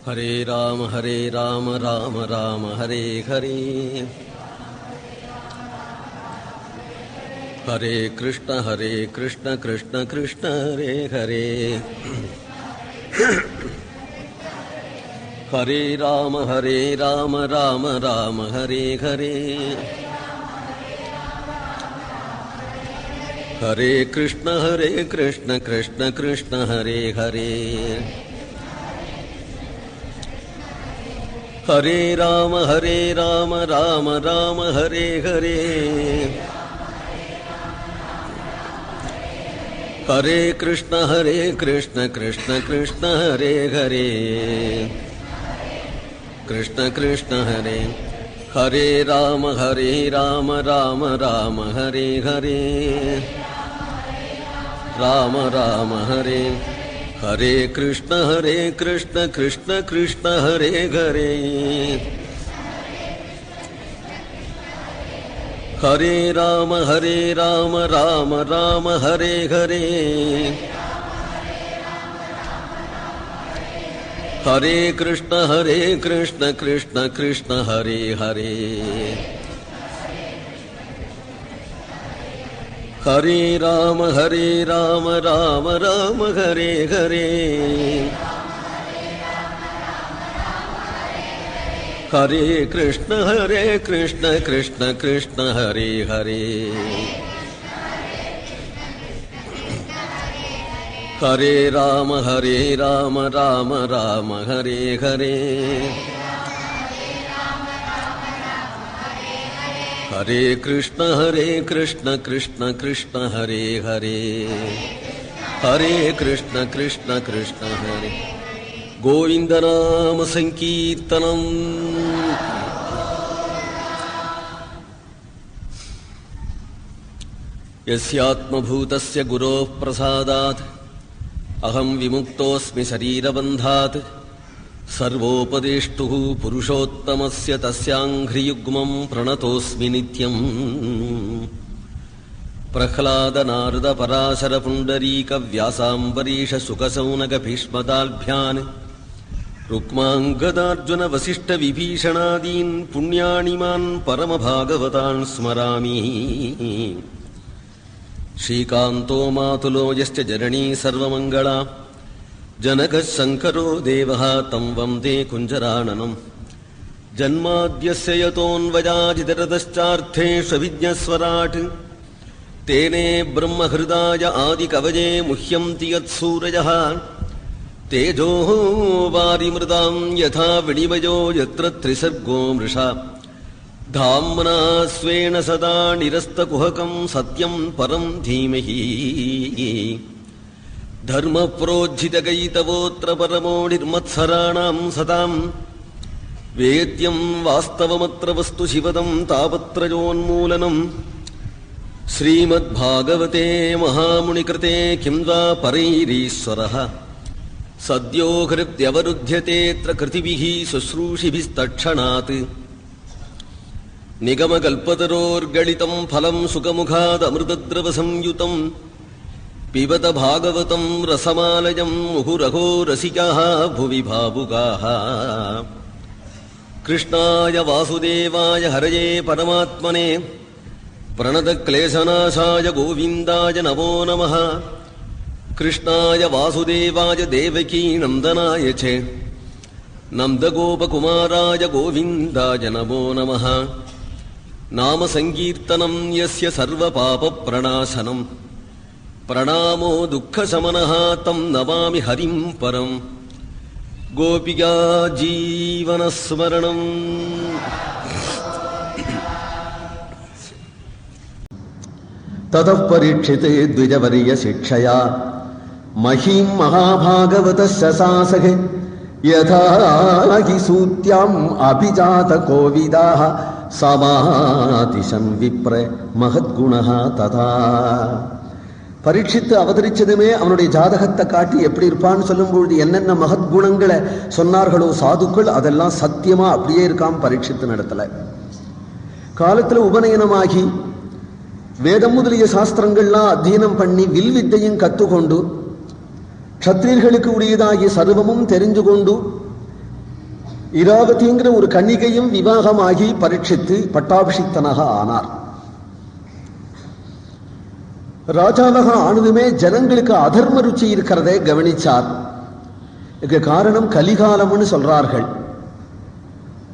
ஹரே ராம ராம ராம ஹரே ஹரே. ஹரே கிருஷ்ண கிருஷ்ண கிருஷ்ண ஹரே ஹரே. ஹரே ராம ராம ராம ஹரே ஹரே. ஹரே கிருஷ்ண கிருஷ்ண கிருஷ்ண ஹரே ஹரே. ஹரே ராம ராம ராம ஹரே ஹரே. ஹரே கிருஷ்ண கிருஷ்ண கிருஷ்ண ஹரே ஹரே. கிருஷ்ண கிருஷ்ண ஹரே. ஹரே ராம ராம ராம ஹரே ஹரே. ராம ராம ஹரே. ஹரே கிருஷ்ண கிருஷ்ண கிருஷ்ண ஹரே ஹரே. ஹரே ராம ராம ராம ஹரே ஹரே. ஹரே கிருஷ்ண கிருஷ்ண கிருஷ்ண ஹரே ஹரே. ஹரே ராம ராம ராம ஹரே ஹரே. ஹரே கிருஷ்ண கிருஷ்ண கிருஷ்ண ஹரே ஹரே. ஹரே ராம ராம ராம ஹரே ஹரே. ஹரே கிருஷ்ண கிருஷ்ண கிருஷ்ண ஹரே ஹரே. ஹரே கிருஷ்ண கிருஷ்ண ஹரே. கோவிந்த நாம சங்கீர்த்தனம். யஸ்யாத்மபூதஸ்ய குரோः பிரசாதாத் அஹம் விமுக்தோஸ்மி சரீரபந்தாத். சர்வோபதேஷ்டுः புருஷோத்தமஸ்ய தஸ்யாங்க்ரியுக்மம் பிரணதோஸ்மி நித்யம். பிரஹ்லாத நாரத பராசர புண்டரீக வியாசாம்பரீஷ சுகசௌனக பீஷ்மதால்பியான் ருக்மாங்கதார்ஜுன வசிஷ்ட விபீஷணாதீன் புண்ணியானிமான் பரமபாகவதான் ஸ்மராமி. ஸ்ரீகாந்தோ மாதுலோ யஸ்ய ஜனனீ சர்வமங்களா ஜனகः சங்கரோ தேவः தம் வந்தே குஞ்சரானனம். ஜன்மாத்யஸ்ய யதோன்வயாதிதரதश्चार्थेष्वभिज्ञस्वराट् तेने ब्रह्महृदाय आदिकवये मुह्यन्ति यत्सूरयः. तेजो वारिमृदां यथा विनिमयो यत्र त्रिसर्गो मृषा. धाम्ना स्वेन सदा निरस्तकुहकं सत्यं परं धीमहि. धर्मप्रोज्झितकैतवोऽत्र परमो निर्मत्सराणां सतां. वेद्यं वास्तवमत्र वस्तु शिवदं तापत्रयोन्मूलनम्. श्रीमद्भागवते महामुनिकृते किं वा परैरीश्वरः. सद्यो हृद्यवरुध्यतेऽत्र कृतिभिः शुश्रूषिभिस्तत्क्षणात्. निगमकल्पतरोर्गलितं फलं सुखमुखादमृतद्रवसंयुतं. पिबत भागवतं रसमालयं मुहुरहो रसिकाः भुवि भावुकाः. कृष्णाय वासुदेवाय हरये परमात्मने प्रणतक्लेशनाशाय गोविन्दाय नमो नमः. कृष्णाय वासुदेवाय देवकी नन्दनाय च नन्दगोपकुमाराय गोविन्दाय नमो नमः. नाम संकीर्तनं यस्य सर्वपापप्रणाशनं. प्रणामो दुःखशमनः तं नमामि हरिं परम्. गोपिका जीवनस्मरणम्. ततः परीक्षिते द्विजवर्य शिक्षया महीं महाभागवतस्य शासके. यथा हि सूत्याम् अभिजात कोविदाः समातिशन् विप्र महद्गुणः तथा. பரீட்சித்து அவதரிச்சதுமே அவனுடைய ஜாதகத்தை காட்டி எப்படி இருப்பான்னு சொல்லும் பொழுது என்னென்ன மகத்குணங்களை சொன்னார்களோ சாதுக்கள் அதெல்லாம் சத்தியமா அப்படியே இருக்காம பரீட்சித்து நடத்தல. காலத்துல உபநயனமாகி வேதம் முதலிய சாஸ்திரங்கள்லாம் அத்தியனம் பண்ணி வில் வித்தையும் கத்துக்கொண்டு க்ஷத்ரியர்களுக்கு உரியதாகிய சர்வமும் தெரிஞ்சு கொண்டு இராவதிங்கிற ஒரு கன்னிகையும் விவாகமாகி பரீட்சித்து பட்டாபிஷிக்தனாக ஆனார். ராஜாவாக ஆனதுமே ஜனங்களுக்கு அதர்ம ருச்சி இருக்கிறதே கவனிச்சார். இதுக்கு காரணம் கலிகாலம்னு சொல்றார்கள்.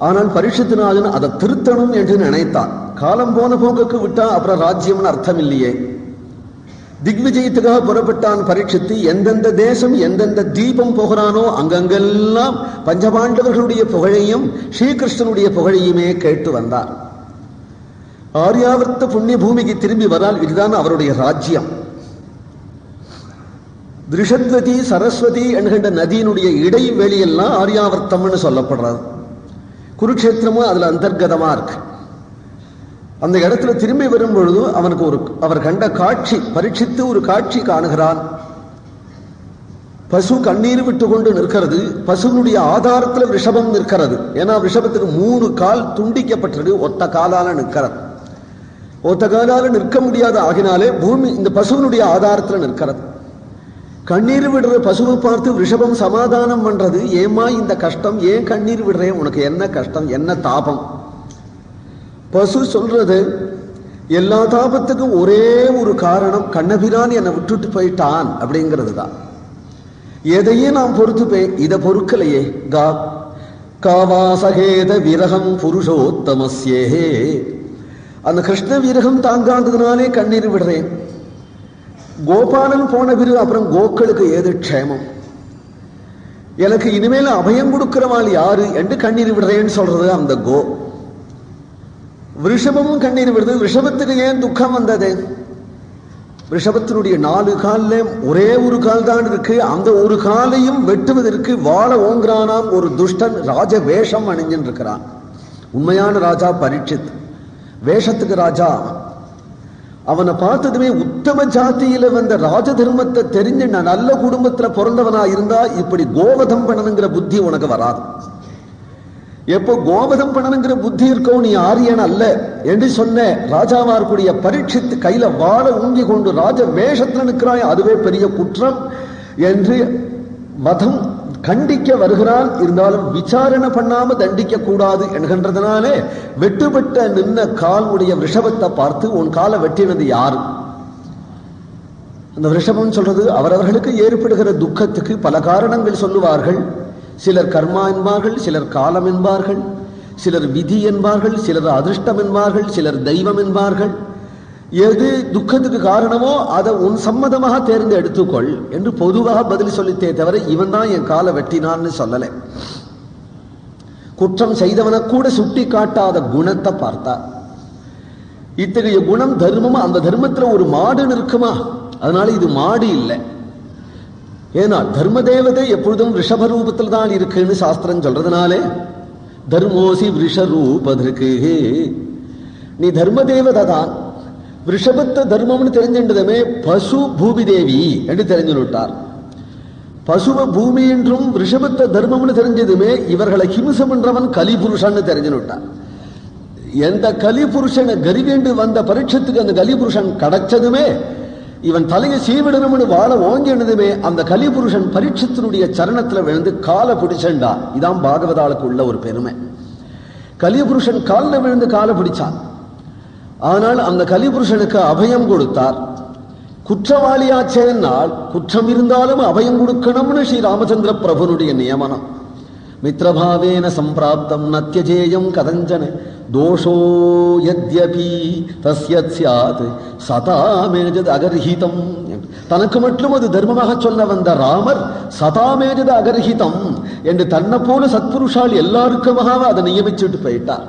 ஆனால் பரீட்சித்துநாதன் அதை திருத்தணும் என்று நினைத்தார். காலம் போன போக்குக்கு விட்டா அப்புறம் ராஜ்யம்னு அர்த்தம் இல்லையே. திக்விஜயத்துக்காக புறப்பட்டான் பரீட்சித்து. எந்தெந்த தேசம் எந்தெந்த தீபம் போகிறானோ அங்கங்கெல்லாம் பஞ்சபாண்டவர்களுடைய புகழையும் ஸ்ரீகிருஷ்ணனுடைய புகழையுமே கேட்டு வந்தார். ஆரியாவர்த்த புண்ணிய பூமிக்கு திரும்பி வரால் இதுதான் அவருடைய ராஜ்யம். திருஷத்வதி சரஸ்வதி என்கின்ற நதியினுடைய இடைவெளியெல்லாம் ஆரியாவர்த்தம்னு சொல்லப்படுறது. குருக்ஷேத்திரமும் அதுல அந்தர்கதமா இருக்கு. அந்த இடத்துல திரும்பி வரும் பொழுது அவனுக்கு அவர் கண்ட காட்சி, பரீட்சித்து ஒரு காட்சி காணுகிறான். பசு கண்ணீர் விட்டு கொண்டு நிற்கிறது. பசுனுடைய ஆதாரத்துல ரிஷபம் நிற்கிறது. ஏன்னா ரிஷபத்துக்கு 3 கால் துண்டிக்கப்பட்டிருக்கு. ஒத்த காலால நிற்கிறது. ஒத்த காலால நிற்க முடியாத ஆகினாலே பூமி இந்த பசுவனுடைய ஆதாரத்துல நிற்கிறது. கண்ணீர் விடுற பசுவை பார்த்து ரிஷபம் சமாதானம் பண்றது. ஏமா இந்த கஷ்டம், ஏன் கண்ணீர் விடுறேன், உனக்கு என்ன கஷ்டம், என்ன தாபம்? பசு சொல்றது, எல்லா தாபத்துக்கும் ஒரே ஒரு காரணம், கண்ணபிரான் என்னை விட்டுட்டு போயிட்டான் அப்படிங்கிறது தான். எதையும் நான் பொறுத்துப்பேன், இதை பொறுக்கலையே. காவாசகேத விரகம் புருஷோத்தமஸ்யே, அந்த கிருஷ்ண விரகம் தாங்காந்ததுனாலே கண்ணீர் விடுறேன். கோபாலன் போன பிறகு அப்புறம் கோக்களுக்கு ஏது க்ஷேமம், எனக்கு இனிமேல் அபயம் கொடுக்கிறவாள் யாரு என்று கண்ணீர் விடுறேன்னு சொல்றது அந்த கோ. ரிஷபமும் கண்ணீர் விடுது. ரிஷபத்துக்கு ஏன் துக்கம் வந்தது? ரிஷபத்தினுடைய 4 காலில் ஒரே ஒரு கால் தான் இருக்கு. அந்த ஒரு காலையும் வெட்டுவதற்கு வாழ ஓங்குறானாம் ஒரு துஷ்டன். ராஜ வேஷம் அணிஞ்சின்னு இருக்கிறான். உண்மையான ராஜா பரீட்சித், வேஷத்துக்கு ராஜா. அவனை பார்த்ததுமே உத்தம ஜாத்தியில வந்த ராஜ தர்மத்தை தெரிஞ்சு நான் நல்ல குடும்பத்துல பிறந்தவனா இருந்தா இப்படி கோவதம் பண்ணணுங்கிற புத்தி உனக்கு வராது. எப்போ கோவதம் பண்ணணுங்கிற புத்தி இருக்கோ நீ ஆரியன் அல்ல என்று சொன்ன ராஜாவார்க்குடைய பரீட்சித்து கையில வாழ ஊங்கி கொண்டு ராஜ வேஷத்துல நிற்கிறாய், அதுவே பெரிய குற்றம் என்று வதம் கண்டிக்க வருகிறான். இருந்தாலும் விசாரணை பண்ணாம தண்டிக்க கூடாது என்கின்றதுனாலே வெட்டுப்பட்ட நின்ன கால் உடைய ரிஷபத்தை பார்த்து உன் காலை வெட்டினது யாரு? அந்த ரிஷபம் சொல்றது அவரவர்களுக்கு ஏற்படுகிற துக்கத்துக்கு பல காரணங்கள் சொல்லுவார்கள். சிலர் கர்மா என்பார்கள், சிலர் காலம் என்பார்கள், சிலர் விதி என்பார்கள், சிலர் அதிர்ஷ்டம் என்பார்கள், சிலர் தெய்வம் என்பார்கள். எது துக்கத்துக்கு காரணமோ அதை உன் சம்மதமாக தேர்ந்து எடுத்துக்கொள் என்று பொதுவாக பதில் சொல்லித்தே தவிர இவன் தான் என் காலை வெட்டினான்னு சொல்லலை. குற்றம் செய்தவனை கூட சுட்டி காட்டாத குணத்தை பார்த்தார். இத்தகைய குணம் தர்மமா? அந்த தர்மத்துல ஒரு மாடு இருக்குமா? அதனால இது மாடு இல்லை. ஏன்னா தர்ம தேவதை எப்பொழுதும் ரிஷப ரூபத்தில் தான் இருக்குன்னு சாஸ்திரம் சொல்றதுனாலே தர்மோசி ரிஷரூபதற்கு, நீ தர்ம தேவதை தான். ரிஷபத்தை தர்மம்னு தெரிஞ்சின்றதுமே பசு பூமி தேவி என்று தெரிஞ்சு விட்டார். பசுவ பூமி என்றும் ரிஷபத்தை தர்மம்னு தெரிஞ்சதுமே இவர்களை ஹிம்சம் என்றவன் கலிபுருஷன் தெரிஞ்சு விட்டார். எந்த கலிபுருஷனை கரிவேண்டு வந்த பரீட்சத்துக்கு அந்த கலிபுருஷன் கிடைச்சதுமே இவன் தலையை சீவிடணும்னு வாழ ஓங்கினதுமே அந்த கலிபுருஷன் பரீட்சத்தினுடைய சரணத்துல விழுந்து காலை பிடிச்சண்டா. இதான் பாகவதாளுக்கு உள்ள ஒரு பெருமை. கலிபுருஷன் காலில் விழுந்து காலை பிடிச்சான். ஆனால் அந்த கலிபுருஷனுக்கு அபயம் கொடுத்தார். குற்றவாளியாச்சேனால் குற்றம் இருந்தாலும் அபயம் கொடுக்கணும்னு ஸ்ரீ ராமச்சந்திர பிரபுனுடைய நியமனம். மித்ரபாவேன சம்பிராப்தம் நத்யஜேயம் கதஞ்சன தோஷோ யத்யபி தஸ்யத் ஸ்யாத் சதாமேஜத் அகர்ஹிதம். தனக்கு மட்டும் அது தர்மமாக சொல்ல வந்த ராமர் சதாமேஜத் அகர்ஹிதம் என்று தன்னை போல சத்புருஷால் எல்லாருக்குமாக அதை நியமிச்சுட்டு போயிட்டார்.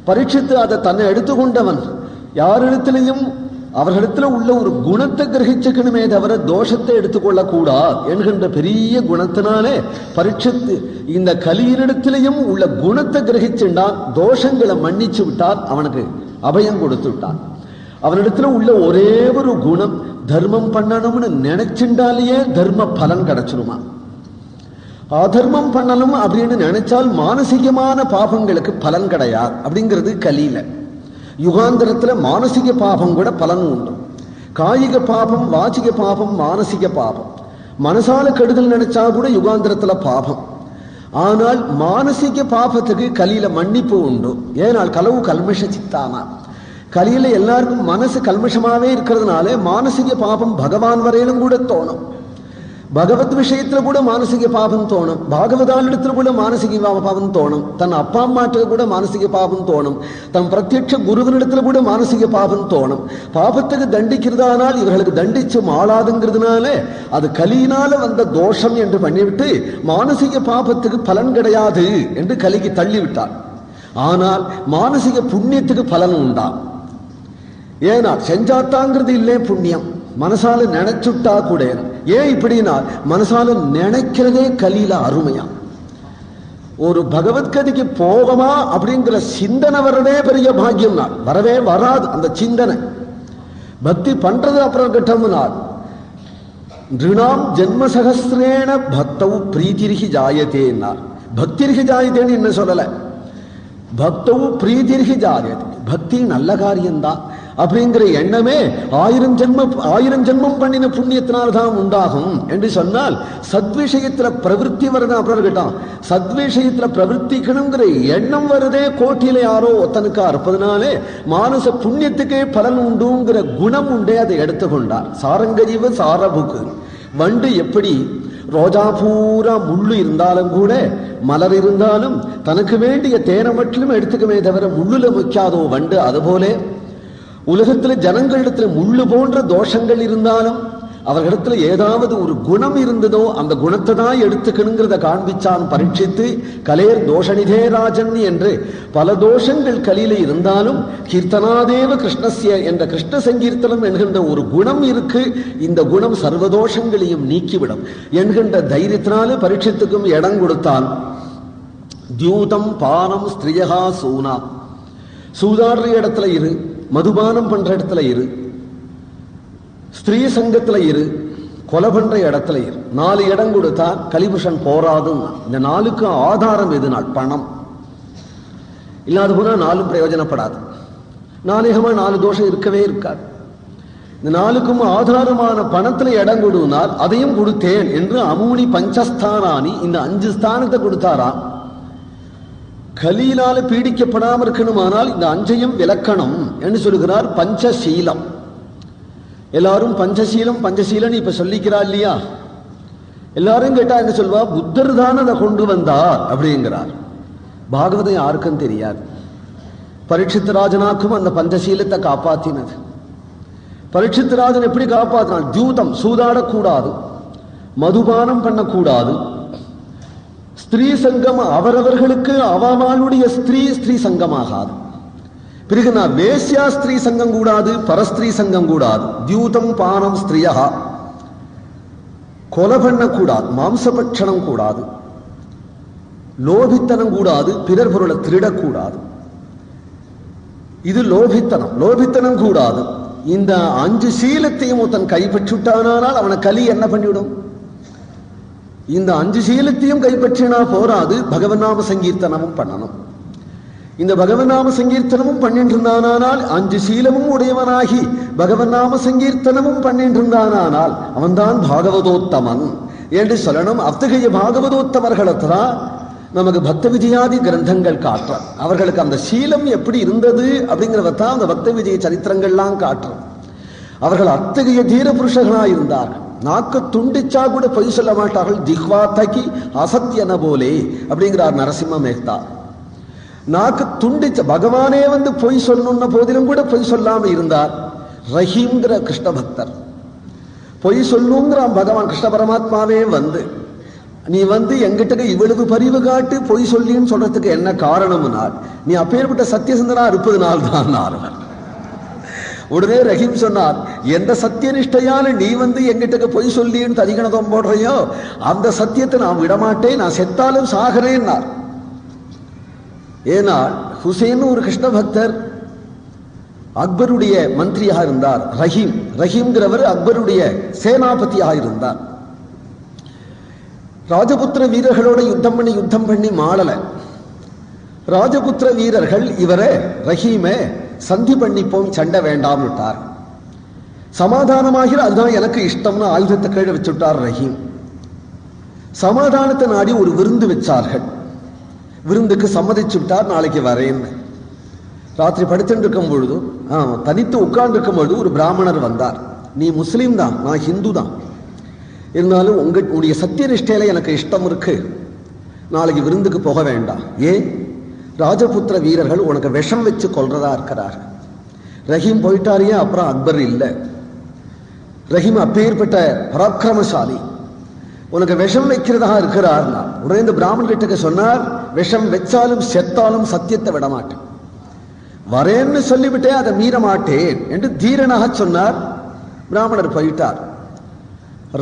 பரீட்சித்து அதை தன்னை எடுத்துக்கொண்டவன் யாரிடத்திலையும் அவர்களிடத்துல உள்ள ஒரு குணத்தை கிரகிச்சுக்கணுமே தவிர தோஷத்தை எடுத்துக்கொள்ளக்கூடாது என்கின்ற பெரிய குணத்தினாலே பரீட்சித்து இந்த கலியினிடத்திலையும் உள்ள குணத்தை கிரகிச்சுண்டான். தோஷங்களை மன்னிச்சு விட்டார். அவனுக்கு அபயம் கொடுத்து விட்டான். அவனிடத்துல உள்ள ஒரே ஒரு குணம், தர்மம் பண்ணணும்னு நினைச்சுண்டாலேயே தர்ம பலன் கிடைச்சிருமா. அதர்மம் பண்ணணும் அப்படின்னு நினைச்சால் மானசீகமான பாபங்களுக்கு பலன் கிடையாது அப்படிங்கிறது கலியில. யுகாந்திரத்துல மானசிக பாபம் கூட பலன் உண்டு. காயிக பாபம், வாச்சிக பாபம், மானசிக பாபம். மனசால கெடுதல் நினைச்சா கூட யுகாந்திரத்துல பாபம். ஆனால் மானசீக பாபத்துக்கு கலியில மன்னிப்பு உண்டு. ஏனால் கலவு கல்மஷ சித்தானா, கலியில எல்லாருக்கும் மனசு கல்மஷமாவே இருக்கிறதுனால மானசீக பாபம் பகவான் வரையிலும் கூட தோணும். பகவத் விஷயத்துல கூட மானசீக பாபம் தோணும். பாகவதானிடத்துல கூட மானசீக பாபம் தோணும். தன் அப்பா அம்மாட்டுக்கு கூட மானசீக பாபம் தோணும். தன் பிரத்யட்ச குருவனிடத்துல கூட மானசீக பாபம் தோணும். பாபத்துக்கு தண்டிக்கிறதானால் இவர்களுக்கு தண்டிச்சு மாளாதுங்கிறதுனால அது கலியினால வந்த தோஷம் என்று பண்ணிவிட்டு மானசீக பாபத்துக்கு பலன் கிடையாது என்று கலிக்கு தள்ளிவிட்டார். ஆனால் மானசீக புண்ணியத்துக்கு பலன் உண்டா? ஏன்னா செஞ்சாத்தாங்கிறது இல்லை புண்ணியம், மனசால நினைச்சுட்டா கூட. ஏன் இப்படின்னா மனசால நினைக்கிறதே கலியில அருமையா. ஒரு பகவத்கதைக்கு போகமா அப்படிங்கிற சிந்தனை வர்றதே பெரிய பாக்கியம். நாள் வரவே வராது அந்த சிந்தனை. பக்தி பண்றது அப்புறம் கட்டம்னால் நிருணாம் ஜென்ம சகசிரேண பக்தவு பிரீதிரிகி ஜாயத்தேன்னார். பக்திரிகி ஜாயத்தேன்னு என்ன சொல்லல, பக்தவு பிரீதிரிகி ஜாயத்தே. பக்தி நல்ல காரியம்தான் அப்படிங்கிற எண்ணமே 1000 ஜென்மம் பண்ணின புண்ணியத்தினால்தான் உண்டாகும் என்று சொன்னால் சத்விஷயத்துல பிரவருத்தி வருது. அப்புறம் கேட்டான் சத்விஷயத்துல பிரவருத்திக்கணுங்கிற எண்ணம் வருதே கோட்டியில யாரோ ஒத்தனுக்கா இருப்பதனாலே மானச புண்ணியத்துக்கே பலன் உண்டுங்கிற குணம் உண்டே அதை எடுத்துக்கொண்டார். சாரங்கஜீவ சாரபுக்கு வண்டு எப்படி ரோஜா பூரா முள்ளு இருந்தாலும் கூட மலர் இருந்தாலும் தனக்கு வேண்டிய தேனை மட்டும் எடுத்துக்கமே தவிர முள்ளுல முக்காதோ வண்டு, அதுபோல உலகத்துல ஜனங்களிடத்துல முள்ளு போன்ற தோஷங்கள் இருந்தாலும் அவர்களிடத்துல ஏதாவது ஒரு குணம் இருந்ததோ அந்த குணத்தை தான் எடுத்துக்கணுங்கிறத காண்பிச்சான் பரீட்சித்து. கலேர் தோஷனிதே ராஜன் என்று பல தோஷங்கள் கலியில இருந்தாலும் கீர்த்தனாதேவ கிருஷ்ணஸ்ய என்ற கிருஷ்ண சங்கீர்த்தனம் என்கின்ற ஒரு குணம் இருக்கு. இந்த குணம் சர்வதோஷங்களையும் நீக்கிவிடும் என்கின்ற தைரியத்தினாலே பரீட்சித்துக்கும் இடம் கொடுத்தான். தியூதம் பானம் ஸ்திரியகா சூனா, சூதாடுற இடத்துல இரு, மதுபானம் பண்ற இடத்துல இரு, ஸ்திரீ சங்கத்துல இரு, கொலை பண்ற இடத்துல இரு. 4 இடம் கொடுத்தா கலிபுஷன் போராதுன்னா. இந்த 4க்கு ஆதாரம் எது? நாள் பணம் இல்லாத போனா 4 பிரயோஜனப்படாது. நாணயமா 4 தோஷம் இருக்கவே இருக்காது. இந்த 4க்கும் ஆதாரமான பணத்துல இடம் கொடுனால் அதையும் கொடுத்தேன் என்று அமூனி பஞ்சஸ்தானானி இந்த 5 ஸ்தானத்தை கொடுத்தாரா. கலியினால பீடிக்கப்படாமல் இருக்கணுமானால் இந்த 5ஐயும் விலக்கணும் என்று சொல்லுகிறார். பஞ்சசீலம். எல்லாரும் பஞ்சசீலம் பஞ்சசீலன் இப்ப சொல்லிக்கிறா இல்லையா? எல்லாரும் கேட்டா என்ன சொல்வா? புத்தர் தான் அதை கொண்டு வந்தார் அப்படிங்கிறார். பாகவதம் யாருக்கும் தெரியாது. பரீட்சித் ராஜனாக்கும் அந்த பஞ்சசீலத்தை காப்பாத்தினது. பரீட்சித் ராஜன் எப்படி காப்பாற்றினார்? தியூதம் சூதாடக்கூடாது, மதுபானம் பண்ணக்கூடாது, ஸ்திரீ சங்கம் அவரவர்களுக்கு அவமானுடைய ஸ்திரீ சங்கமாகாது. பிறகு நான் வேசியா ஸ்திரீ சங்கம் கூடாது, பரஸ்திரீ சங்கம் கூடாது. தியூதம் பானம் ஸ்திரியா, கொலை பண்ணக்கூடாது, மாம்சபட்சணம் கூடாது, லோபித்தனம் கூடாது, பிறர் பொருளை திருடக்கூடாது. இது லோபித்தனம் கூடாது. இந்த 5 சீலத்தையும் ஒருத்தன் கைப்பற்றிவிட்டானால் அவனை கலி என்ன பண்ணிவிடும்? இந்த 5 சீலத்தையும் கைப்பற்றினா போராது, பகவநாம சங்கீர்த்தனமும் பண்ணணும். இந்த பகவநாம சங்கீர்த்தனமும் பண்ணிட்டு இருந்தானால் 5 சீலமும் உடையவனாகி பகவநாம சங்கீர்த்தனமும் பண்ணிட்டு இருந்தானால் அவன்தான் பாகவதோத்தமன் என்று சொல்லணும். அத்தகைய பாகவதோத்தமர்களத்தான் நமக்கு பக்த விஜயாதி கிரந்தங்கள் காட்டுறார். அவர்களுக்கு அந்த சீலம் எப்படி இருந்தது அப்படிங்கிறதான் அந்த பக்த விஜய சரித்திரங்கள்லாம் காட்டுறோம். அவர்கள் அத்தகைய தீர புருஷர்களாக இருந்தார்கள். நாக்கு துண்டிச்சா கூட பொய் சொல்ல மாட்டார்கள். ஜிஹ்வா தகி அசத்தியன போலே அப்படிங்கிறார் நரசிம்ம மேத்தா. நாக்கு துண்டிச்ச பகவானே வந்து பொய் சொல்லணும்ன போதிலும் கூட பொய் சொல்லாம இருந்தார். ரஹீம்ங்கிற கிருஷ்ண பக்தர் பொய் சொல்லுங்கிற பகவான் கிருஷ்ண பரமாத்மாவே வந்து நீ வந்து எங்கிட்ட இவ்வளவு பரிவு காட்டு பொய் சொல்லின்னு சொல்றதுக்கு என்ன காரணம்னால் நீ அப்பேற்பட்ட சத்தியசந்தனா இருப்பதுனால் தான் ஆறுவர். உடனே ரஹீம் சொன்னார், எந்த சத்தியனிஷ்டையால நீ வந்து எங்கிட்ட பொய் சொல்லின்னு தரிகணதம் போடுறையோ அந்த சத்தியத்தை நான் விடமாட்டேன், நான் செத்தாலும் சாகிறேன்னார். ஏனால் ஹுசேன் ஒரு கிருஷ்ண பக்தர் அக்பருடைய மந்திரியாக இருந்தார். ரஹீம்ங்கிறவர் அக்பருடைய சேனாபதியாக இருந்தார். ராஜபுத்திர வீரர்களோட யுத்தம் பண்ணி மாளல. ராஜபுத்திர வீரர்கள் இவரை ரஹீமை சந்தி பண்ணிப்போம், சண்டை வேண்டாம் விட்டார். சமாதானமாகிற அதுதான் எனக்கு இஷ்டம்னு ஆயுதத்தை கீழே வச்சுட்டார் ரஹீம். சமாதானத்தை நாடி ஒரு விருந்து வச்சார்கள். விருந்துக்கு சம்மதிச்சு விட்டார், நாளைக்கு வரேன்னு. ராத்திரி படுத்துட்டு இருக்கும் பொழுது தனித்து உட்கார்ந்து இருக்கும் பொழுது ஒரு பிராமணர் வந்தார். நீ முஸ்லீம் தான், நான் ஹிந்து தான், இருந்தாலும் உங்களுடைய சத்தியநிஷ்டையில எனக்கு இஷ்டம் இருக்கு, நாளைக்கு விருந்துக்கு போக வேண்டாம். ஏன்? ராஜபுத்திர வீரர்கள் உனக்கு விஷம் வச்சு கொல்றதா இருக்கிறார். ரஹீம் போயிட்டாரியே, அப்புறம் அக்பர் இல்லை. ரஹீம் அப்பேற்பட்ட பராக்கிரமசாலி, உனக்கு விஷம் வைக்கிறதா இருக்கிறார்னா உடனே இந்த பிராமணர்கிட்ட சொன்னார், விஷம் வச்சாலும் செத்தாலும் சத்தியத்தை விட மாட்டேன், வரேன்னு சொல்லிவிட்டே அதை மீற மாட்டேன் என்று தீரனாக சொன்னார். பிராமணர் போயிட்டார்.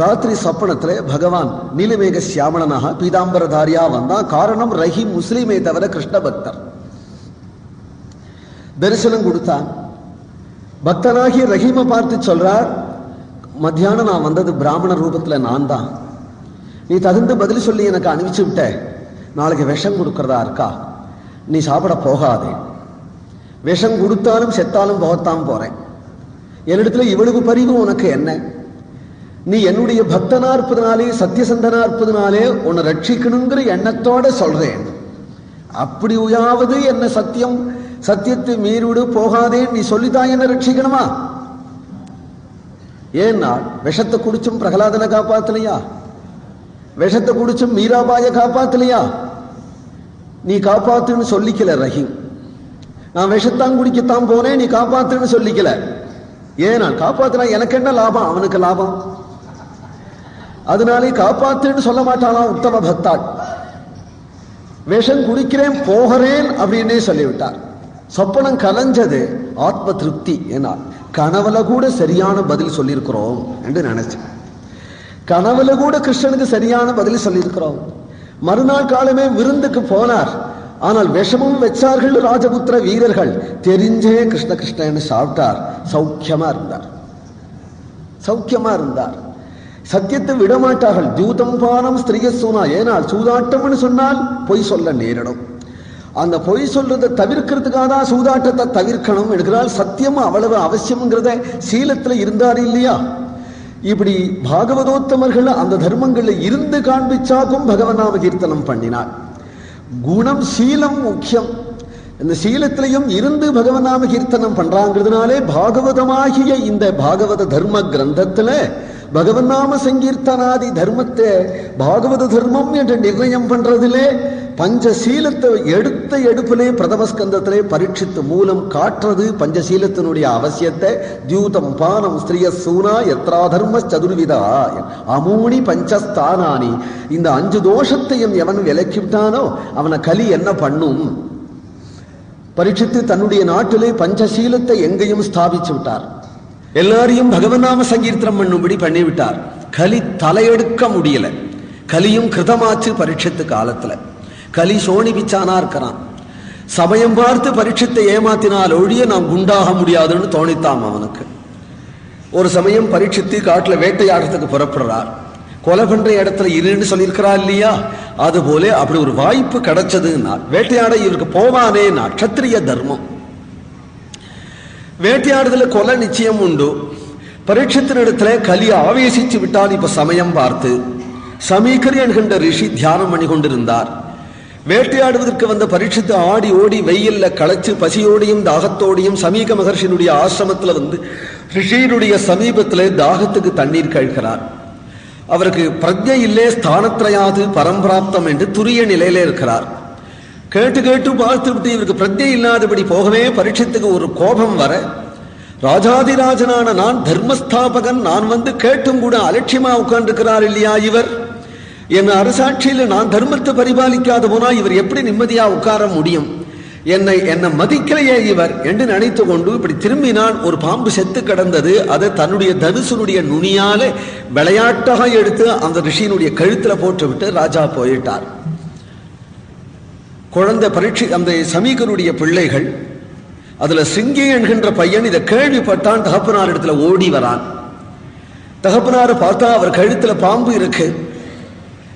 ராத்திரி சப்பனத்துல பகவான் நீலமேக சியாமளனாக பீதாம்பரதாரியா வந்தான். காரணம், ரஹீம் முஸ்லீமே தவிர கிருஷ்ண பக்தர். தரிசனம் கொடுத்தான். பக்தனாகிய ரஹீமை பார்த்து சொல்றார், மத்தியானம் நான் வந்தது பிராமண ரூபத்துல நான் தான், நீ தகுந்த பதில் சொல்லி எனக்கு அனுப்பிச்சு விட்ட, நாளைக்கு விஷம் கொடுக்கறதா இருக்கா, நீ சாப்பிட போகாதே, விஷம் கொடுத்தாலும் செத்தாலும் போகத்தான் போறேன், என்னிடத்துல இவ்வளவு பரிவு உனக்கு என்ன, நீ என்னுடைய பக்தனா இருப்பதனாலே சத்தியசந்தனா இருப்பதனாலே உன்னை ரட்சிக்கணுங்கிற எண்ணத்தோட சொல்றேன், அப்படியாவது என்ன சத்தியத்தை மீறிவிடு, போகாதே, நீ சொல்லித்தான் என்ன ரட்சிக்கணுமா? ஏன்னா விஷத்தை குடிச்சும் பிரகலாதனை காப்பாத்தலையா, விஷத்தை குடிச்சும் மீராபாய காப்பாத்தலையா? நீ காப்பாத்துன்னு சொல்லிக்கல ரஹீம், நான் விஷத்தான் குடிக்கத்தான் போனேன், நீ காப்பாத்துன்னு சொல்லிக்கல. ஏன்? நான் காப்பாத்தினா எனக்கு என்ன லாபம், அவனுக்கு லாபம். அதனாலே காப்பாத்துன்னு சொல்ல மாட்டானா உத்தம பக்தாள். விஷம் குடிக்கிறேன் போகிறேன் அப்படின்னே சொல்லிவிட்டார். சொப்பனம் கலைஞ்சது ஆத்ம திருப்தி. ஏன்னா கனவுல கூட சரியான பதில் சொல்லியிருக்கிறோம் என்று நினைச்சேன். கனவுல கூட கிருஷ்ணனுக்கு சரியான பதில் சொல்லியிருக்கிறோம். மறுநாள் காலமே விருந்துக்கு போனார். ஆனால் விஷமும் வச்சார்கள் ராஜபுத்திர வீரர்கள். தெரிஞ்சே கிருஷ்ண கிருஷ்ணன்னு சாப்பிட்டார். சௌக்கியமா இருந்தார். சத்தியத்தை விடமாட்டார்கள். ஜூதம் பானம் ஸ்திரிய சூனா. ஏனால் சூதாட்டம்னு சொன்னால் பொய் சொல்ல நேரிடும். அந்த பொய் சொல்றதை தவிர்க்கிறதுக்காக தான் சூதாட்டத்தை தவிர்க்கணும் என்கிறால். சத்தியம் அவ்வளவு அவசியம்ங்கிறத சீலத்துல இருந்தாரு இல்லையா? இப்படி பாகவதோத்தமர்கள் அந்த தர்மங்கள்ல இருந்து காண்பிச்சாக்கும் பகவன் நாம கீர்த்தனம் பண்ணினார். குணம் சீலம் முக்கியம். இந்த சீலத்திலையும் இருந்து பகவன் நாம கீர்த்தனம் பண்றாங்கிறதுனாலே பாகவதமாகிய இந்த பாகவத தர்ம கிரந்தத்துல பகவன் நாம சங்கீர்த்தனாதி தர்மத்தை பாகவத தர்மம் என்று நிர்ணயம் பண்றதிலே பஞ்சசீலத்தை எடுப்பிலே பிரதம ஸ்கந்தத்திலே பரீட்சித்து மூலம் காட்டுறது பஞ்சசீலத்தினுடைய அவசியத்தை. தியூதம் பானம் ஸ்திரிய சூனா எத்ரா தர்ம சதுர்விதா அமூனி பஞ்சஸ்தானானி. இந்த 5 தோஷத்தையும் எவன் விலக்கிவிட்டானோ அவனை கலி என்ன பண்ணும்? பரீட்சித்து தன்னுடைய நாட்டிலே பஞ்சசீலத்தை எங்கேயும் ஸ்தாபிச்சு விட்டார். எல்லாரையும் பகவன் நாம சங்கீர்த்தனம் பண்ணும்படி பண்ணிவிட்டார். கலி தலையெடுக்க முடியல. கலியும் கிருதமாச்சு பரீட்சித்து காலத்துல. கலி சோனி பிச்சானா இருக்கிறான். சமயம் பார்த்து பரீட்சித்தை ஏமாத்தினால் ஒழிய நாம் குண்டாக முடியாதுன்னு தோணித்தாம் அவனுக்கு. ஒரு சமயம் பரீட்சித்து காட்டுல வேட்டையாடுறதுக்கு புறப்படுறார். கொலை பண்ற இடத்துல இருன்னு சொல்லியிருக்கிறா இல்லையா? அதுபோல அப்படி ஒரு வாய்ப்பு கிடைச்சதுன்னா வேட்டையாட இவருக்கு போவானே. க்ஷத்திரிய தர்மம். வேட்டையாடுதல கொலை நிச்சயம் உண்டு. பரீட்சித்தின் இடத்துல கலியை ஆவேசிச்சு விட்டால் இப்ப சமயம் பார்த்து சமீகரி என்கின்ற ரிஷி தியானம் பண்ணி கொண்டிருந்தார். வேட்டையாடுவதற்கு வந்த பரீட்சித்து ஆடி ஓடி வெயில்ல களைச்சு பசியோடையும் தாகத்தோடையும் சமீக மகர்ஷியினுடைய ஆசிரமத்துல வந்து ரிஷியினுடைய சமீபத்திலே தாகத்துக்கு தண்ணீர் கழிக்கிறார். அவருக்கு பிரஜை இல்லே, ஸ்தானத்திரையாது பரம்பிராப்தம் என்று துரிய நிலையில இருக்கிறார். கேட்டு கேட்டு பார்த்து விட்டு இவருக்கு பிரஜை இல்லாதபடி போகவே பரீட்சித்துக்கு ஒரு கோபம் வர, ராஜாதிராஜனான நான் தர்மஸ்தாபகன், நான் வந்து கேட்டும் கூட அலட்சியமா உட்கார்ந்துக்கிறார் இல்லையா இவர், என் அரசாட்சியில நான் தர்மத்தை பரிபாலிக்காத போனா இவர் எப்படி நிம்மதியா உட்கார முடியும்? என்னை மதிக்கலையே இவர் என்று நினைத்து கொண்டு இப்படி திரும்பினான். ஒரு பாம்பு செத்து கிடந்தது. அதை தன்னுடைய தனுசனுடைய நுனியால விளையாட்டாக எடுத்து அந்த ரிஷியினுடைய கழுத்துல போட்டு விட்டு ராஜா போயிட்டார். குழந்தை அந்த சமீகருடைய பிள்ளைகள், அதுல சிங்கி என்கின்ற பையன் இதை கேள்விப்பட்டான். தகப்பனார் இடத்துல ஓடி வரான். தகப்பனாரை பார்த்தா அவர் கழுத்துல பாம்பு இருக்கு.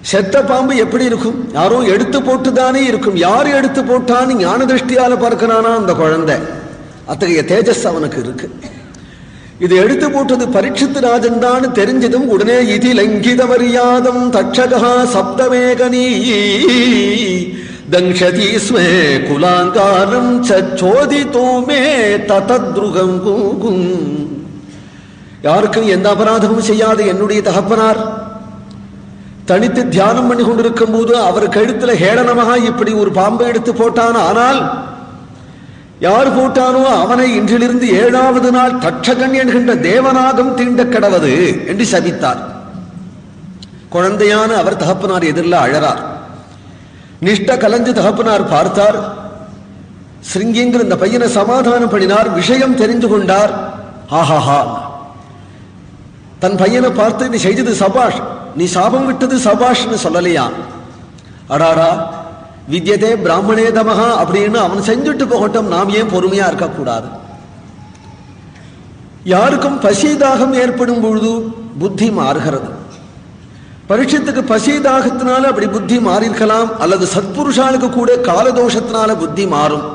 செத்த பாம்பு எப்படி இருக்கும்? யாரோ எடுத்து போட்டுதானே இருக்கும். யாரு எடுத்து போட்டான்னு ஞான திருஷ்டியால பார்க்கிறானா அந்த குழந்தை. அத்தகைய தேஜஸ் அவனுக்கு இருக்கு. இது எடுத்து போட்டது பரீட்சித்து ராஜன் தான் தெரிஞ்சதும் உடனே இதி லங்கித மரியாதம் தட்சகா சப்தமேகனீ தங்ஷதி ஸ்மே குலாங்காரம் சோதித்தோமே ததத்ருகம் கூகும். யாருக்கும் எந்த அபராதமும் செய்யாத என்னுடைய தகப்பனார் தனித்து தியானம் பண்ணி கொண்டிருக்கும் போது அவர் கழுத்துல ஹேளனமாக இப்படி ஒரு பாம்பை எடுத்து போட்டான். ஆனால் யார் போட்டானோ அவனை இன்றிலிருந்து 7வது நாள் தட்சகன் என்கின்ற தேவனாகம் தீண்ட கடவது என்று சபித்தார். குழந்தையான அவர் தகப்பனார் எதிரில் அழறார். நிஷ்ட கலந்து தகப்பனார் பார்த்தார். சிருங்கிங்கிற இந்த பையனை சமாதானம் பண்ணினார். விஷயம் தெரிந்து கொண்டார். ஆஹாஹா, தன் பையனை பார்த்து நீ செய்தது சபாஷ், நீ சாபம் விட்டது சபாஷ்னு சொல்லலையா? அடாடா வித்யதே பிராமணே தமகா அப்படின்னு அவன் செஞ்சுட்டு போகட்டும், நாம் ஏன் பொறுமையா இருக்கக்கூடாது? யாருக்கும் பசிதாகம் ஏற்படும் பொழுது புத்தி மாறுகிறது. பரீட்சத்துக்கு பசிதாகத்தினால அப்படி புத்தி மாறியிருக்கலாம், அல்லது சத்புருஷாளுக்கு கூட காலதோஷத்தினால புத்தி மாறும்.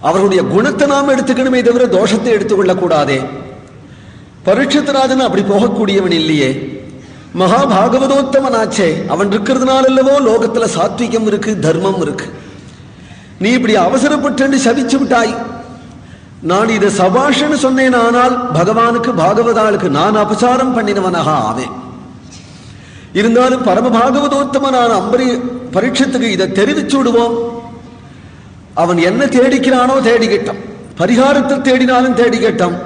அவர்களுடைய குணத்தை நாம் எடுத்துக்கணுமே தவிர தோஷத்தை எடுத்துக்கொள்ளக் கூடாதே. பரீட்சித்தராஜன் அப்படி போகக்கூடியவன் இல்லையே, மகாபாகவதோத்தமனாச்சே. அவன் இருக்கிறதுனால அல்லவோ லோகத்துல சாத்விகம் இருக்கு, தர்மம் இருக்கு. நீ இப்படி அவசரப்பட்டு சபிச்சு விட்டாய். நான் இதை சபாஷன்னு சொன்னேன், ஆனால் பகவானுக்கு பாகவதாளுக்கு நான் அபசாரம் பண்ணினவனாக ஆவேன். இருந்தாலும் பரம பாகவதோத்தமனான பரீட்சத்துக்கு இதை தெரிவிச்சு விடுவோம். அவன் என்ன தேடிக்கிறானோ தேடிக்கிட்டான், பரிகாரத்தை தேடினாலும் தேடிக்கிட்டான்.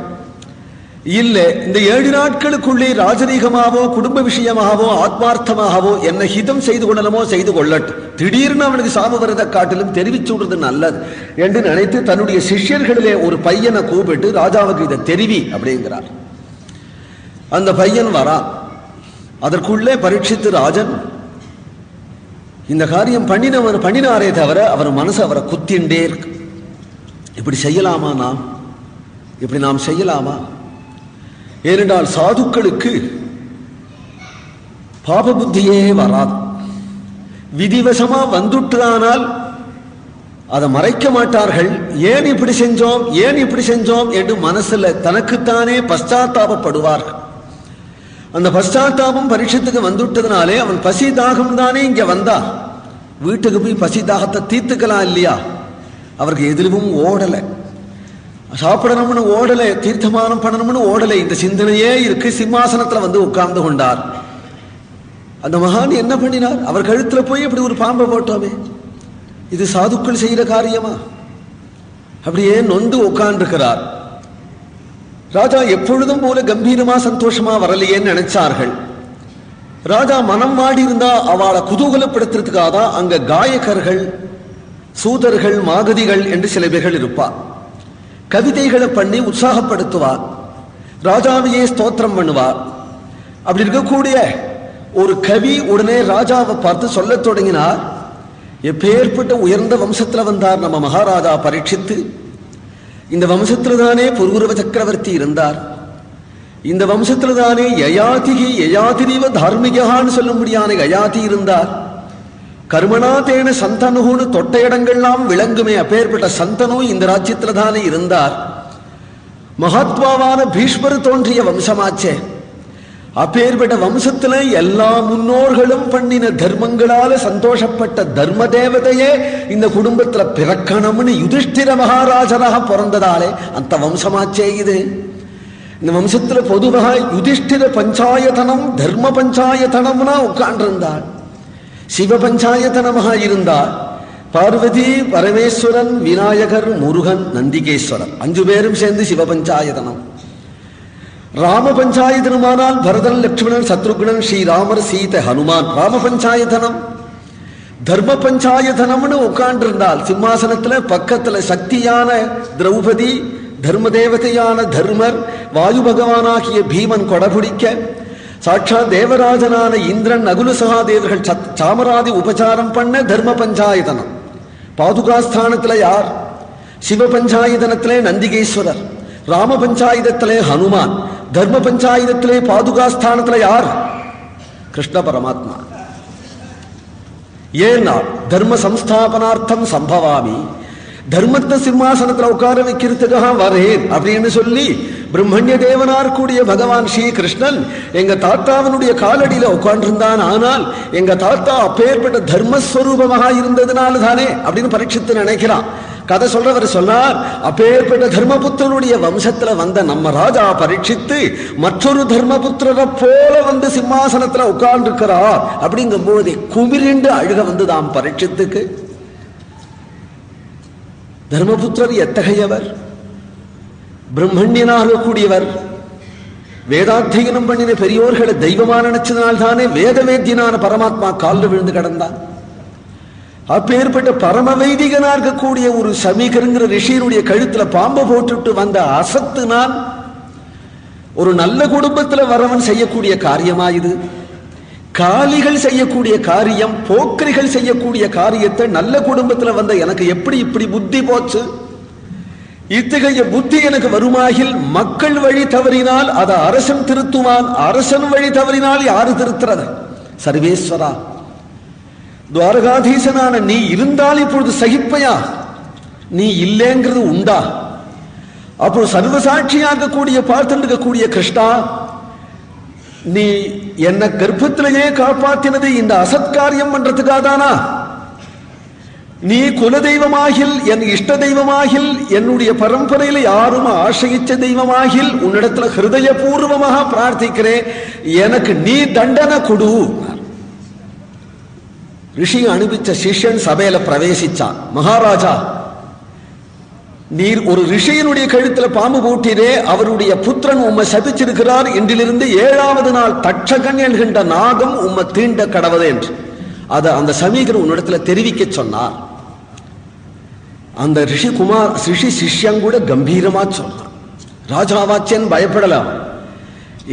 இல்ல இந்த 7 நாட்களுக்குள்ளே ராஜரீகமாவோ குடும்ப விஷயமாகவோ ஆத்மார்த்தமாகவோ என்ன ஹிதம் செய்து கொள்ளணுமோ செய்து கொள்ளட்டும். திடீர்னு அவனுக்கு சாப வரதை காட்டிலும் தெரிவிச்சு விடுறது நல்லது என்று நினைத்து தன்னுடைய சிஷ்யர்களிலே ஒரு பையனை கூப்பிட்டு ராஜாவுக்கு இதை தெரிவி அப்படிங்கிறார். அந்த பையன் வரா. அதற்குள்ளே பரீட்சித்து ராஜன் இந்த காரியம் பண்ணினாரே தவிர அவர் மனசு அவரை குத்திண்டே இருக்கு. இப்படி செய்யலாமா, இப்படி நாம் செய்யலாமா? ஏனென்றால் சாதுக்களுக்கு பாப புத்தியே வராது. விதிவசமா வந்துட்டானால் அதை மறைக்க மாட்டார்கள். ஏன் இப்படி செஞ்சோம், ஏன் இப்படி செஞ்சோம் என்று மனசுல தனக்குத்தானே பశ్చాத்தாபப்படுவார்கள். அந்த பశ్చాத்தாபம் பரீட்சத்துக்கு வந்துட்டதுனாலே அவன் பசி தாகம் தானே இங்க வந்தா, வீட்டுக்கு போய் பசி தாகத்தை தீர்த்துக்கலாம் இல்லையா? அவருக்கு எதிலும் ஓடலை, சாப்பிடணும்னு ஓடலை, தீர்த்தமானம் பண்ணணும்னு ஓடலை. இந்த சிந்தனையே இருக்கு. சிம்மாசனத்துல வந்து உட்கார்ந்து கொண்டார். அந்த மகான் என்ன பண்ணினார்? அவர் கழுத்துல போய் இப்படி ஒரு பாம்பை போட்டோமே, இது சாதுக்கள் செய்கிற காரியமா? அப்படியே நொந்து உட்கார்ந்துருக்கிறார். ராஜா எப்பொழுதும் போல கம்பீரமா சந்தோஷமா வரலையேன்னு நினைச்சார்கள். ராஜா மனம் மாடி இருந்தா அவளை குதூகலப்படுத்துறதுக்காக தான் அங்க காயகர்கள், சூதர்கள், மாகதிகள் என்று சில பேர்கள் இருப்பார். கவிதைகளை பண்ணி உற்சாகப்படுத்துவார், ராஜாவையே ஸ்தோத்திரம் பண்ணுவார். அப்படி இருக்கக்கூடிய ஒரு கவி உடனே ராஜாவை பார்த்து சொல்ல தொடங்கினார், எப்பேற்பட்ட உயர்ந்த வம்சத்துல வந்தார் நம்ம மகாராஜா பரீட்சித்து. இந்த வம்சத்துல தானே புருகுரவ சக்கரவர்த்தி இருந்தார். இந்த வம்சத்துல தானே யயாதிரீவ தார்மிகான்னு சொல்லும்படியான யயாதி இருந்தார். கர்மனா தேன சந்தனுன்னு தொட்ட இடங்கள்லாம் விளங்குமே, அப்பேற்பட்ட சந்தனு இந்த ராஜ்யத்துல தானே இருந்தார். மகாத்மாவான பீஷ்மர் தோன்றிய வம்சமாச்சே. அப்பேற்பட்ட வம்சத்துல எல்லா முன்னோர்களும் பண்ணின தர்மங்களால சந்தோஷப்பட்ட தர்ம தேவதையே இந்த குடும்பத்துல பிறக்கணும்னு யுதிஷ்டிர மகாராஜனாக பிறந்ததாலே அந்த வம்சமாச்சே இது. இந்த வம்சத்துல பொதுவாக யுதிஷ்டிர பஞ்சாயத்தனம், தர்ம பஞ்சாயத்தனம்னா உட்கார்ந்திருந்தாள். சிவ பஞ்சாயத்தனமாக இருந்தார். பார்வதி, பரமேஸ்வரன், விநாயகர், முருகன், நந்திகேஸ்வரன் 5 பேரும் சேர்ந்து சிவ பஞ்சாயத்தனம். ராம பஞ்சாயத்தனமானால் பரதன், லட்சுமணன், சத்ருகுணன், ஸ்ரீராமர், சீதை, ஹனுமான் ராம பஞ்சாயத்தனம். தர்ம பஞ்சாயத்தனம்னு உட்கார்ந்திருந்தால் சிம்மாசனத்துல பக்கத்துல சக்தியான திரௌபதி, தர்ம தேவதையான தர்மர், வாயு பகவானாகிய பீமன் கொடபிடிக்க, சாட்சாத் தேவராஜனான இந்திரன், நகுல சகாதேவர்கள் சாமராதி உபச்சாரம் பண்ண தர்ம பஞ்சாயத்தனம். பாதுகாஸ்தானத்துல யார்? சிவ பஞ்சாயத்தனத்திலே நந்திகேஸ்வரர், ராம பஞ்சாயுதத்திலே ஹனுமான், தர்ம பஞ்சாயுதத்திலே பாதுகாஸ்தானத்துல யார்? கிருஷ்ண பரமாத்மா. ஏன்னா தர்ம சம்ஸ்தாபனார்த்தம் சம்பவாமி, தர்மத்தை சிம்மாசனத்துல உட்கார வைக்கிறதுக்காக வரேன் அப்படின்னு சொல்லி பிரம்மண்ய தேவனார் கூடிய பகவான் ஸ்ரீ கிருஷ்ணன் எங்க தாத்தாவனுடைய காலடியில உட்கார்ந்திருந்தான். ஆனால் எங்க தாத்தா அப்பேற்பட்ட தர்மஸ்வரூபமாக இருந்ததுனால தானே அப்படின்னு பரீட்சித்து நினைக்கிறான். கதை சொல்றவர் சொன்னார், அப்பேற்பட்ட தர்மபுத்திரனுடைய வம்சத்துல வந்த நம்ம ராஜா பரீட்சித்து மற்றொரு தர்மபுத்திரரை போல வந்து சிம்மாசனத்துல உட்கார்ந்துருக்கிறார். அப்படிங்கும் போதே குமிரிண்டு அழுக வந்துதாம் பரீட்சித்துக்கு. தர்மபுத்திரர் எத்தகையவர்? பிரம்மண்யனாக கூடியவர். வேதாத்தியனம் பண்ணின பெரியோர்களை தெய்வமான நினைச்சதுனால் தானே வேதவேத்தியனான பரமாத்மா காலில் விழுந்து கிடந்தான். அப்பேற்பட்ட பரம வைதிகனா இருக்கக்கூடிய ஒரு சமீகருங்கிற ரிஷியனுடைய கழுத்துல பாம்பை போட்டுட்டு வந்த அசத்து நான். ஒரு நல்ல குடும்பத்துல வரவன் செய்யக்கூடிய காரியமா இது? காலிகள் செய்யக்கூடிய காரியம், போக்கிரிகள் செய்யக்கூடிய காரியத்தை நல்ல குடும்பத்துல வந்த எனக்கு எப்படி இப்படி புத்தி போச்சு? இத்தகைய புத்தி எனக்கு வருமாகில் மக்கள் வழி தவறினால் அதை அரசன் திருத்துவான். அரசன் வழி தவறினால் யாரு திருத்துறது? சர்வேஸ்வரா, துவாரகாதீசனான நீ இருந்தால் இப்பொழுது சகிப்பையா? நீ இல்லைங்கிறது உண்டா? அப்போ சர்வசாட்சியாக கூடிய பார்த்துக்கூடிய கிருஷ்ணா, நீ என்ன கர்ப்பத்திலேயே காப்பாற்றினது இந்த அசத்காரியம் பண்றதுக்காக தானா? நீ குலதெய்வமாகில், என் இஷ்ட தெய்வமாகில், என்னுடைய பரம்பரையில யாரும் ஆசையிச்ச தெய்வமாகில் உன்னிடத்துல ஹிருதயபூர்வமாக பிரார்த்திக்கிறேன், எனக்கு நீ தண்டனை கொடு. ரிஷி அனுப்பிச்ச சிஷ்யன் சபையில பிரவேசிச்சான். மகாராஜா, நீர் ஒரு ரிஷியனுடைய கழுத்துல பாம்பு போட்டீரே, அவருடைய புத்திரன் உம்மை சபிச்சிருக்கிறார். இன்றிலிருந்து 7வது நாள் தட்சகன் என்கின்ற நாகம் உம்மை தீண்ட கடவுது என்று அதை அந்த சமீகர் உன்னிடத்துல தெரிவிக்க சொன்னார். அந்த ரிஷி சிஷ்யன் கூட கம்பீரமா சொன்னான். ராஜாவாச்சன் பயப்படலாம்.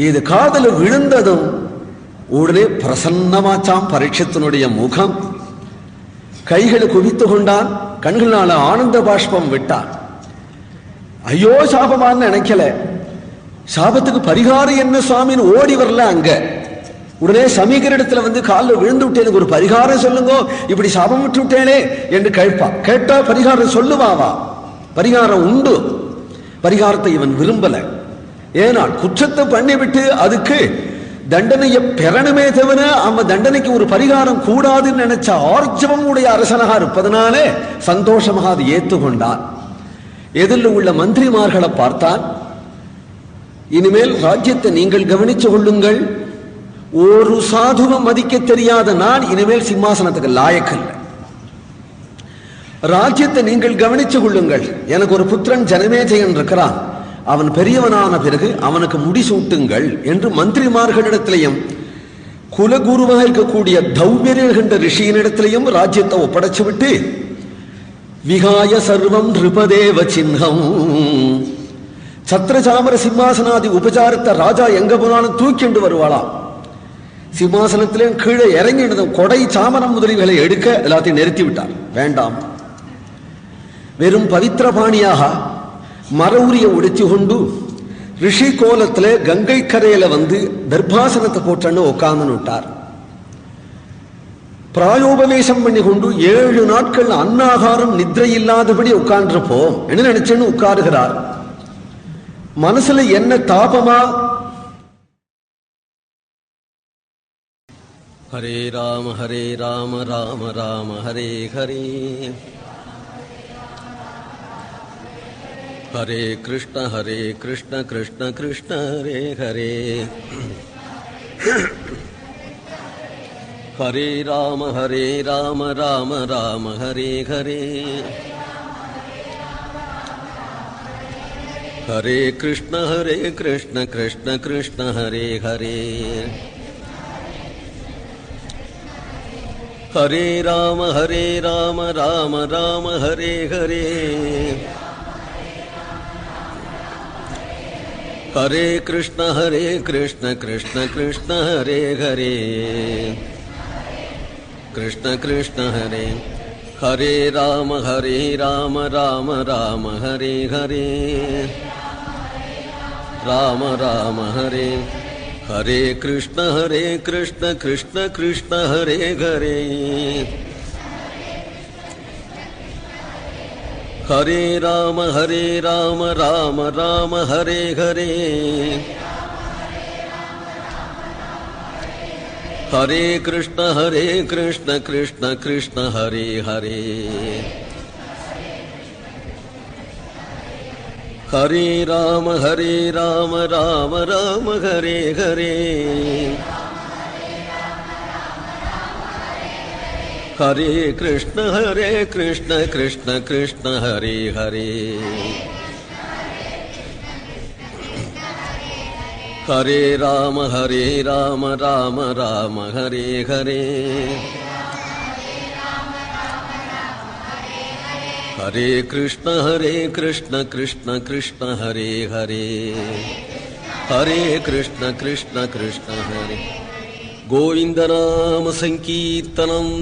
இது காதல விழுந்ததும் உடனே பிரசன்னமாச்சாம் பரீட்சித்தினுடைய முகம். கைகளை குவித்து கொண்டான், கண்களால ஆனந்த பாஷ்பம் விட்டான். ஐயோ சாபமான்னு நினைக்கல. சாபத்துக்கு பரிகாரம் என்ன சுவாமின்னு ஓடி வரல. அங்க உடனே சமீகரிடத்துல வந்து காலில் விழுந்து விட்டேன், ஒரு பரிகாரம் சொல்லுங்க, இப்படி சாபம் விட்டு விட்டேனே என்று கேட்பா. கேட்டா பரிகாரம் சொல்லுவாவா? பரிகாரம் உண்டு. பரிகாரத்தை இவன் விரும்பல. ஏனால் குற்றத்தை பண்ணிவிட்டு அதுக்கு தண்டனையை பெறணுமே தவிர அவன் தண்டனைக்கு ஒரு பரிகாரம் கூடாதுன்னு நினைச்ச ஆர்ஜவம் உடைய அரசனாக இருப்பதனாலே சந்தோஷமாக அது ஏற்றுக்கொண்டான். எதில் உள்ள மந்திரிமார்களை பார்த்தான். இனிமேல் ராஜ்யத்தை நீங்கள் கவனிச்சு கொள்ளுங்கள். ஒரு சாதுவம் மதிக்க தெரியாத நான் இனிமேல் சிம்மாசனத்துக்கு லாயக்கல்ல. ராஜ்யத்தை நீங்கள் கவனிச்சு கொள்ளுங்கள். எனக்கு ஒரு புத்திரன் ஜனமேஜயன் இருக்கிறான். அவன் பெரியவனான பிறகு அவனுக்கு முடிசூட்டுங்கள் என்று மந்திரிமார்களிடத்திலையும் குலகுருவாக இருக்கக்கூடிய தௌமியர்கின்ற ரிஷியினிடத்திலையும் ராஜ்யத்தை ஒப்படைச்சு விட்டு விகாய சர்வம் நிருபதேவ சின்னம், சத்திரசாமர சிம்மாசனாதி உபச்சாரத்தை ராஜா எங்க போனாலும் தூக்கிண்டு வருவாளாம். சிம்மாசனத்திலே கீழே இறங்கினதும் கொடை சாமரம் முதலிகளை எடுக்க எல்லாத்தையும் நிறுத்தி விட்டார். வேண்டாம், வெறும் பவித்திர பாணியாக மர உரிய உடுத்தி கொண்டு ரிஷி கோலத்துல கங்கை கரையில வந்து தர்பாசனத்தை போட்டன்னு உட்கார்ந்து விட்டார். பிராயோபவேசம் பண்ணி கொண்டு 7 நாட்கள் அன்னாகாரம் நித்ரை இல்லாதபடி உட்கார்ந்துருப்போம் என்ன நினைச்சேன்னு உட்காருகிறார். மனசுல என்ன தாபமா? ஹரே ராம ராம ராம ஹரே ஹரே, ஹரே கிருஷ்ண கிருஷ்ண கிருஷ்ண ஹரே ஹரே, ஹரே ராம ராம ராம ஹரே ஹரே, ஹரே கிருஷ்ண கிருஷ்ண கிருஷ்ண ஹரே ஹரே, ஹரே ராம ராம ராம ஹரே ஹரே, ஹரே கிருஷ்ண கிருஷ்ண கிருஷ்ண ஹரே ஹரே, கிருஷ்ண கிருஷ்ண ஹரே, ஹரே ராம ராம ராம ஹரே ஹரே, ராம ராம ஹரே, ஹரே கிருஷ்ண கிருஷ்ண கிருஷ்ண ஹரே ஹரே, ஹரே ராம ராம ராம ஹரே ஹரே, ஹரே கிருஷ்ண கிருஷ்ண கிருஷ்ண ஹரே ஹரே, ஹரே ராம ராம ராம ஹரே ஹரே, ஹரே கிருஷ்ண கிருஷ்ண கிருஷ்ண ஹரே ஹரே, ஹரே ராம ராம ராம ஹரே ஹரே, ஹரே கிருஷ்ண கிருஷ்ண கிருஷ்ண ஹரே ஹரே, ஹரே கிருஷ்ண கிருஷ்ண ஹரே. கோவிந்த நாம சங்கீர்த்தனம்.